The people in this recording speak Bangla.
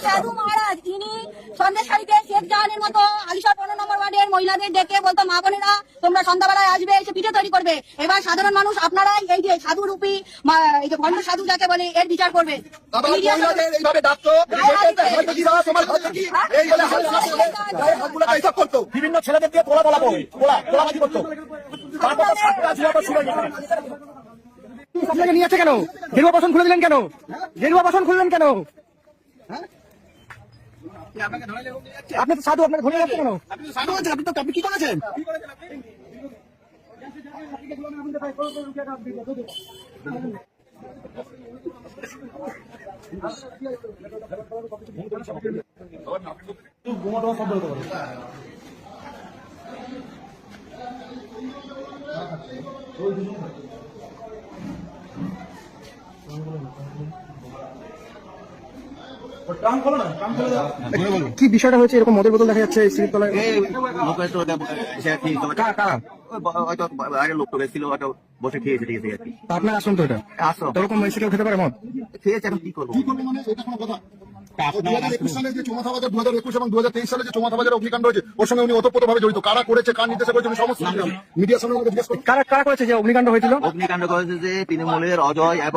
সাধু মহারাজ ইনি সন্দেশখালীতে শেখ জাহানের মতো আলিশা 15 নম্বর ওয়ার্ডের মহিলাদের ডেকে বলতো, মা বোনেরা তোমরা সন্ধ্যাবেলায় আসবে, এসে পিঠে তৈরি করবে। এবার সাধারণ মানুষ আপনারাই এই যে সাধু রূপী এই যে ভণ্ড সাধু যাকে বলে এর বিচার করবে। বিভিন্ন ছেলেদের দিয়ে তোলাবাজি করতো। আপনাকে নিয়ে আছে কেন? গেরুয়া বাসন খুলে দিলেন কেন? গেরুয়া বাসন খুললেন কেন? আপনি তো সাধু, আপনাকে ধরে যাচ্ছে কেন? আপনি কি করেছেন? কি বিষয়টা হয়েছে? এরকম মদের বোতল দেখা যাচ্ছে সিঁড়ির লোক তো গেছিল, বসে খেয়েছে, ঠিক আছে। আপনার আসুন তো এটা এরকম এসে কেউ খেতে পারে মদ? খেয়েছে, এখন কি করবো? মানে এটা কোনো কথা? 2021 সালে যে চৌমাথা বাজার, 2021 এবং 2023 সালে যে চৌমাথা বাজারে অগ্নিকাণ্ড হয়েছে, ওর সঙ্গে উনি ওতপ্রোতভাবে জড়িত। কারা করেছে, কার নির্দেশে করেছে, উনি সমস্ত মিডিয়ার সামনে জিজ্ঞেস করুন। কারা করেছে যে অগ্নিকাণ্ড হয়েছিল? অগ্নিকাণ্ড করেছে যে তৃণমূলের অজয় এবং